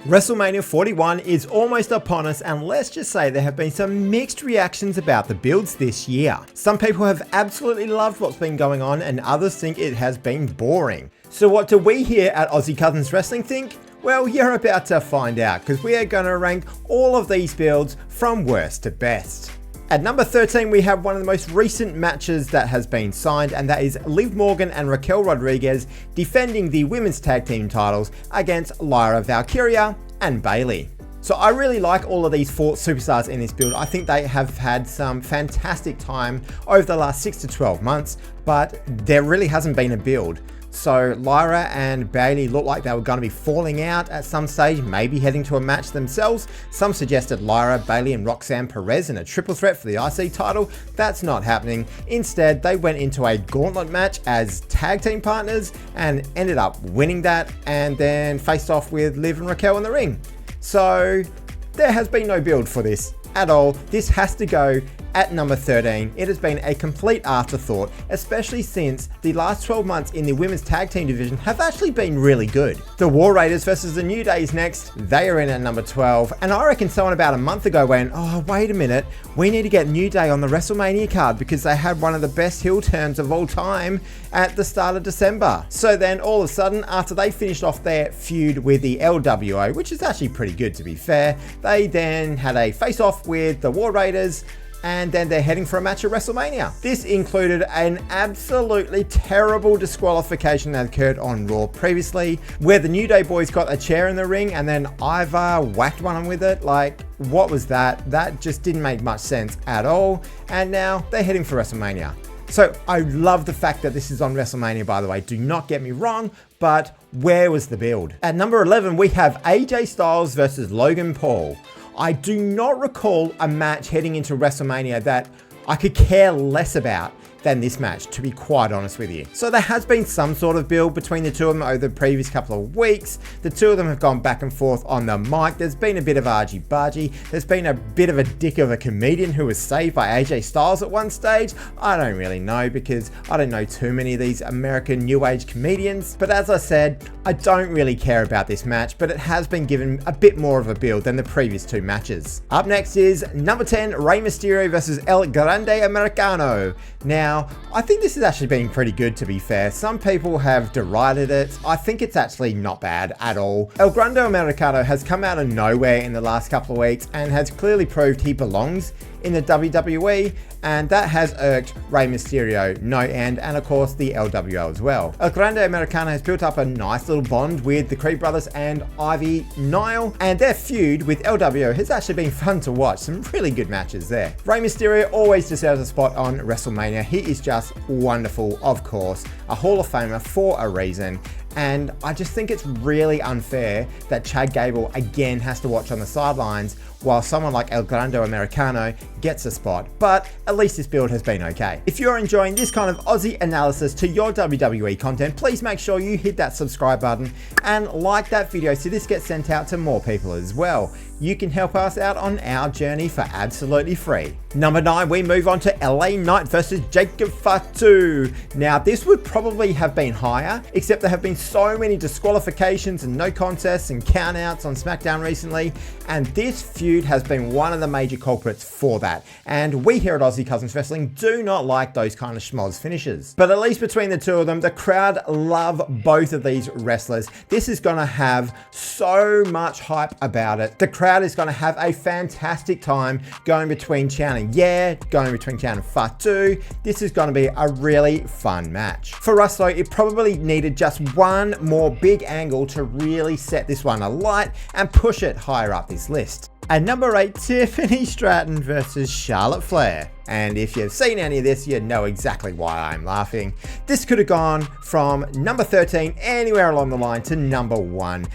WrestleMania 41 is almost upon us, and let's just say there have been some mixed reactions about the builds this year. Some people have absolutely loved what's been going on, and others think it has been boring. So what do we here at Aussie Cousins Wrestling think? Well, you're about to find out, because we are going to rank all of these builds from worst to best. At number 13, we have one of the most recent matches that has been signed, and that is Liv Morgan and Raquel Rodriguez defending the women's tag team titles against Lyra, Valkyria, and Bayley. So I really like all of these four superstars in this build. I think they have had some fantastic time over the last 6 to 12 months, but there really hasn't been a build. So Lyra and Bayley looked like they were going to be falling out at some stage, maybe heading to a match themselves. Some suggested Lyra, Bayley and Roxanne Perez in a triple threat for the IC title. That's not happening. Instead, they went into a gauntlet match as tag team partners and ended up winning that, and then faced off with Liv and Raquel in the ring. So there has been no build for this at all. This has to go at number 13. It has been a complete afterthought, especially since the last 12 months in the women's tag team division have actually been really good. The War Raiders versus the New Day is next. They are in at number 12, and I reckon someone about a month ago went, oh wait a minute, we need to get New Day on the WrestleMania card because they had one of the best heel turns of all time at the start of December. So then all of a sudden, after they finished off their feud with the LWO, which is actually pretty good to be fair, they then had a face-off with the War Raiders, and then they're heading for a match at WrestleMania. This included an absolutely terrible disqualification that occurred on Raw previously, where the New Day boys got a chair in the ring and then Ivar whacked one with it. Like, what was that? That just didn't make much sense at all. And now they're heading for WrestleMania. So I love the fact that this is on WrestleMania, by the way. Do not get me wrong, but where was the build? At number 11, we have AJ Styles versus Logan Paul. I do not recall a match heading into WrestleMania that I could care less about than this match, to be quite honest with you. So there has been some sort of build between the two of them over the previous couple of weeks. The two of them have gone back and forth on the mic. There's been a bit of argy-bargy. There's been a bit of a dick of a comedian who was saved by AJ Styles at one stage. I don't really know because I don't know too many of these American new age comedians. But as I said, I don't really care about this match, but it has been given a bit more of a build than the previous two matches. Up next is number 10, Rey Mysterio versus El Grande Americano. Now, I think this has actually been pretty good, to be fair. Some people have derided it. I think it's actually not bad at all. El Grande Americano has come out of nowhere in the last couple of weeks and has clearly proved he belongs in the WWE, and that has irked Rey Mysterio no end, and of course the LWO as well. El Grande Americano has built up a nice little bond with the Creed brothers and Ivy Nile, and their feud with LWO has actually been fun to watch. Some really good matches there. Rey Mysterio always deserves a spot on WrestleMania. He is just wonderful, of course, a Hall of Famer for a reason. And I just think it's really unfair that Chad Gable again has to watch on the sidelines while someone like El Grande Americano gets a spot, but at least this build has been okay. If you're enjoying this kind of Aussie analysis to your WWE content, please make sure you hit that subscribe button and like that video so this gets sent out to more people as well. You can help us out on our journey for absolutely free. Number 9, we move on to LA Knight versus Jacob Fatu. Now, this would probably have been higher, except there have been so many disqualifications and no contests and countouts on SmackDown recently, and this feud has been one of the major culprits for that. And we here at Aussie Cousins Wrestling do not like those kind of schmoz finishes. But at least between the two of them, the crowd love both of these wrestlers. This is going to have so much hype about it. The crowd is going to have a fantastic time going between Chan and going between Chan and Fatu. This is going to be a really fun match. For us though, it probably needed just one more big angle to really set this one alight and push it higher up this list. At number 8, Tiffany Stratton versus Charlotte Flair. And if you've seen any of this, you know exactly why I'm laughing. This could have gone from number 13 anywhere along the line to number 1.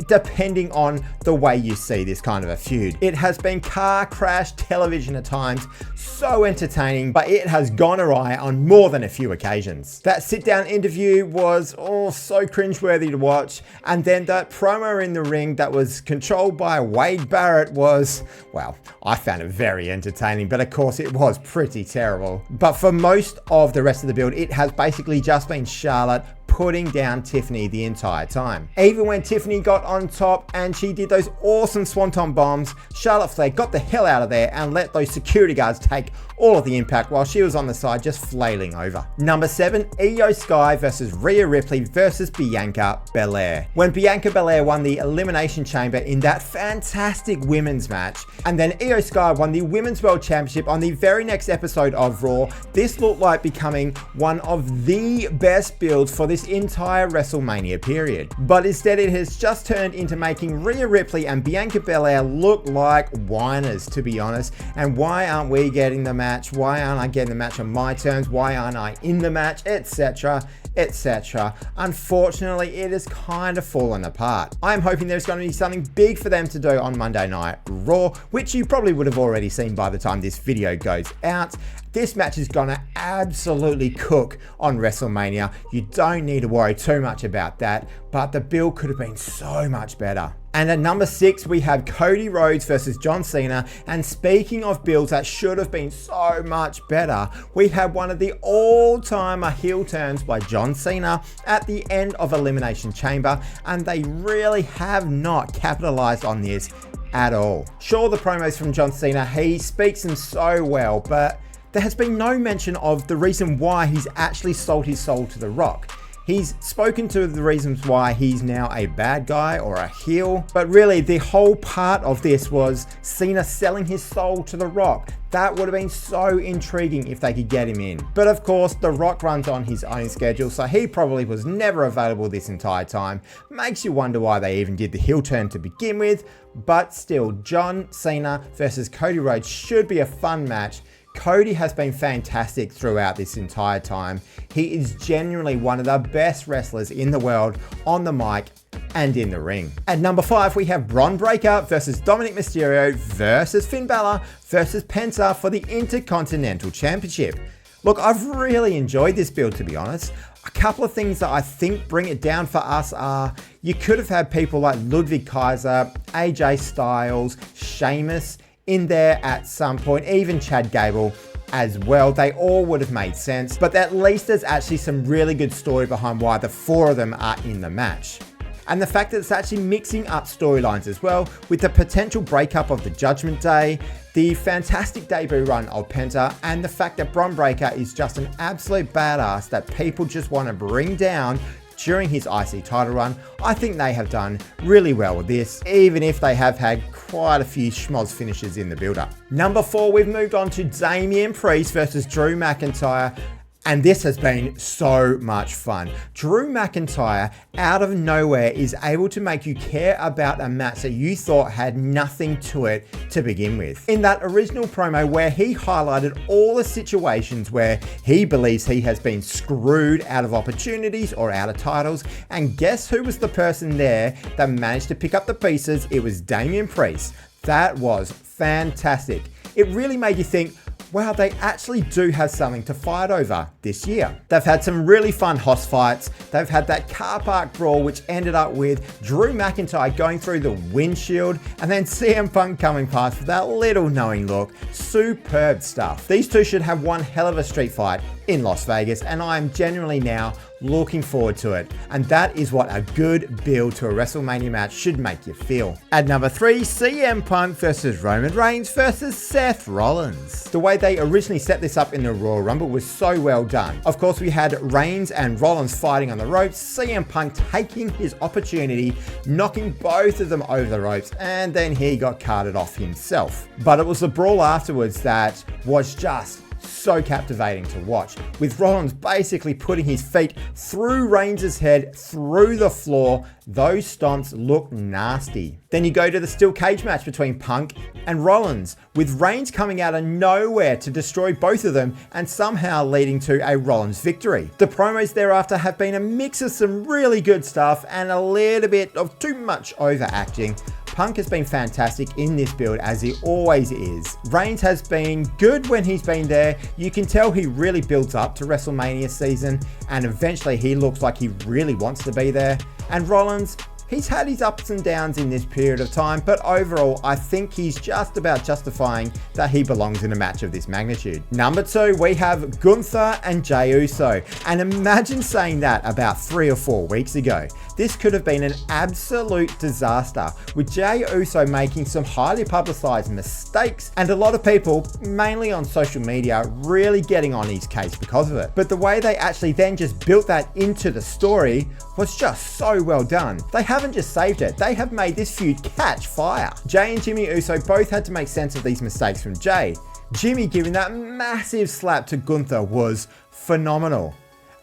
Depending on the way you see this kind of a feud. It has been car crash television at times, so entertaining, but it has gone awry on more than a few occasions. That sit-down interview was so cringeworthy to watch, and then that promo in the ring that was controlled by Wade Barrett was, well, I found it very entertaining, but of course it was pretty terrible. But for most of the rest of the build, it has basically just been Charlotte putting down Tiffany the entire time. Even when Tiffany got on top and she did those awesome swanton bombs, Charlotte Flair got the hell out of there and let those security guards take all of the impact while she was on the side just flailing over. Number 7, Io Sky versus Rhea Ripley versus Bianca Belair. When Bianca Belair won the Elimination Chamber in that fantastic women's match, and then Io Sky won the Women's World Championship on the very next episode of Raw, this looked like becoming one of the best builds for this entire WrestleMania period. But instead it has just turned into making Rhea Ripley and Bianca Belair look like whiners, to be honest. And why aren't we getting the match? Why aren't I getting the match on my terms? Why aren't I in the match? Etc. etc. Unfortunately, it has kind of fallen apart. I'm hoping there's going to be something big for them to do on Monday Night Raw, which you probably would have already seen by the time this video goes out. This match is going to absolutely cook on WrestleMania. You don't need to worry too much about that, but the build could have been so much better. And at number 6, we have Cody Rhodes versus John Cena. And speaking of builds that should have been so much better, we have one of the all-time heel turns by John Cena at the end of Elimination Chamber, and they really have not capitalized on this at all. Sure, the promos from John Cena, he speaks them so well, but there has been no mention of the reason why he's actually sold his soul to The Rock. He's spoken to the reasons why he's now a bad guy or a heel, but really the whole part of this was Cena selling his soul to The Rock. That would have been so intriguing if they could get him in. But of course, The Rock runs on his own schedule, so he probably was never available this entire time. Makes you wonder why they even did the heel turn to begin with, but still, John Cena versus Cody Rhodes should be a fun match. Cody has been fantastic throughout this entire time. He is genuinely one of the best wrestlers in the world on the mic and in the ring. At number 5, we have Bron Breakker versus Dominik Mysterio versus Finn Balor versus Penta for the Intercontinental Championship. Look, I've really enjoyed this build, to be honest. A couple of things that I think bring it down for us are you could have had people like Ludwig Kaiser, AJ Styles, Sheamus in there at some point, even Chad Gable as well. They all would have made sense, but at least there's actually some really good story behind why the 4 of them are in the match. And the fact that it's actually mixing up storylines as well, with the potential breakup of the Judgment Day, the fantastic debut run of Penta, and the fact that Bron Breakker is just an absolute badass that people just want to bring down during his IC title run. I think they have done really well with this, even if they have had quite a few schmoz finishes in the build-up. Number 4, we've moved on to Damian Priest versus Drew McIntyre. And this has been so much fun. Drew McIntyre, out of nowhere, is able to make you care about a match that you thought had nothing to it to begin with. In that original promo where he highlighted all the situations where he believes he has been screwed out of opportunities or out of titles, and guess who was the person there that managed to pick up the pieces? It was Damian Priest. That was fantastic. It really made you think, wow, they actually do have something to fight over this year. They've had some really fun hoss fights. They've had that car park brawl, which ended up with Drew McIntyre going through the windshield and then CM Punk coming past with that little knowing look. Superb stuff. These two should have one hell of a street fight in Las Vegas, and I am genuinely now looking forward to it. And that is what a good build to a WrestleMania match should make you feel. At number 3, CM Punk versus Roman Reigns versus Seth Rollins. The way they originally set this up in the Royal Rumble was so well done. Of course, we had Reigns and Rollins fighting on the ropes, CM Punk taking his opportunity, knocking both of them over the ropes, and then he got carted off himself. But it was the brawl afterwards that was just so captivating to watch, with Rollins basically putting his feet through Reigns' head, through the floor. Those stomps look nasty. Then you go to the steel cage match between Punk and Rollins, with Reigns coming out of nowhere to destroy both of them and somehow leading to a Rollins victory. The promos thereafter have been a mix of some really good stuff and a little bit of too much overacting. Punk has been fantastic in this build, as he always is. Reigns has been good when he's been there. You can tell he really builds up to WrestleMania season, and eventually he looks like he really wants to be there. And Rollins, He's had his ups and downs in this period of time, but overall, I think he's just about justifying that he belongs in a match of this magnitude. Number 2, we have Gunther and Jey Uso. And imagine saying that about 3 or 4 weeks ago. This could have been an absolute disaster, with Jey Uso making some highly publicized mistakes and a lot of people, mainly on social media, really getting on his case because of it. But the way they actually then just built that into the story was just so well done. They haven't just saved it, they have made this feud catch fire. Jey and Jimmy Uso both had to make sense of these mistakes from Jey. Jimmy giving that massive slap to Gunther was phenomenal.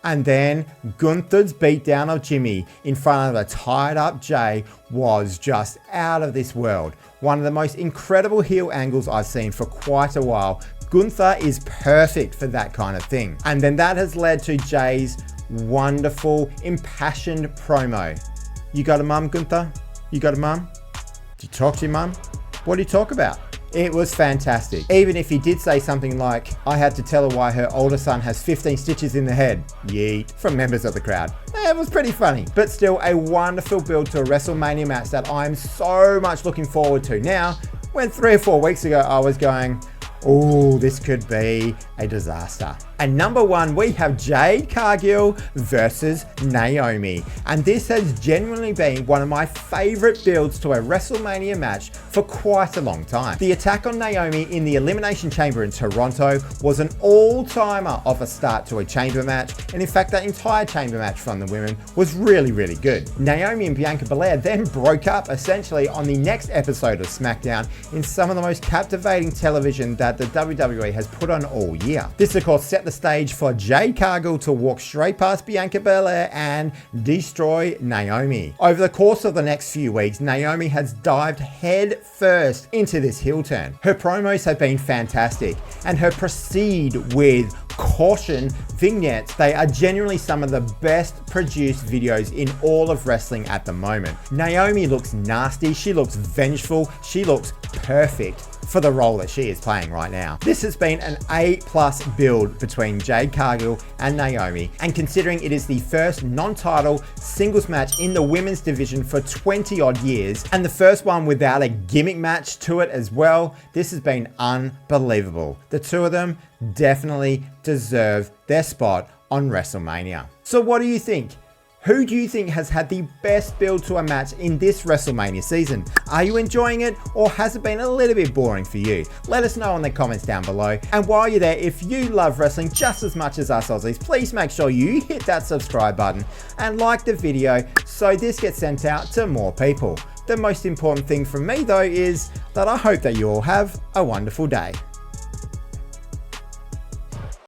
And then Gunther's beatdown of Jimmy in front of a tied up Jey was just out of this world. One of the most incredible heel angles I've seen for quite a while. Gunther is perfect for that kind of thing. And then that has led to Jey's wonderful, impassioned promo. You got a mum, Gunther? You got a mum? Do you talk to your mum? What do you talk about? It was fantastic. Even if he did say something like, I had to tell her why her older son has 15 stitches in the head. Yeet. From members of the crowd. It was pretty funny. But still a wonderful build to a WrestleMania match that I'm so much looking forward to. Now, when 3 or 4 weeks ago I was going, oh, this could be a disaster. And number 1, we have Jade Cargill versus Naomi. And this has genuinely been one of my favorite builds to a WrestleMania match for quite a long time. The attack on Naomi in the Elimination Chamber in Toronto was an all-timer of a start to a chamber match. And in fact, that entire chamber match from the women was really, really good. Naomi and Bianca Belair then broke up essentially on the next episode of SmackDown in some of the most captivating television that the WWE has put on all year. This of course set the stage for Jade Cargill to walk straight past Bianca Belair and destroy Naomi. Over the course of the next few weeks, Naomi has dived head first into this heel turn. Her promos have been fantastic, and her proceed with caution vignettes, they are genuinely some of the best produced videos in all of wrestling at the moment. Naomi looks nasty, she looks vengeful, she looks perfect for the role that she is playing right now. This has been an A+ build between Jade Cargill and Naomi, and considering it is the first non-title singles match in the women's division for 20 odd years, and the first one without a gimmick match to it as well, this has been unbelievable. The two of them definitely deserve their spot on WrestleMania. So what do you think? Who do you think has had the best build to a match in this WrestleMania season? Are you enjoying it, or has it been a little bit boring for you? Let us know in the comments down below. And while you're there, if you love wrestling just as much as us Aussies, please make sure you hit that subscribe button and like the video so this gets sent out to more people. The most important thing from me though is that I hope that you all have a wonderful day.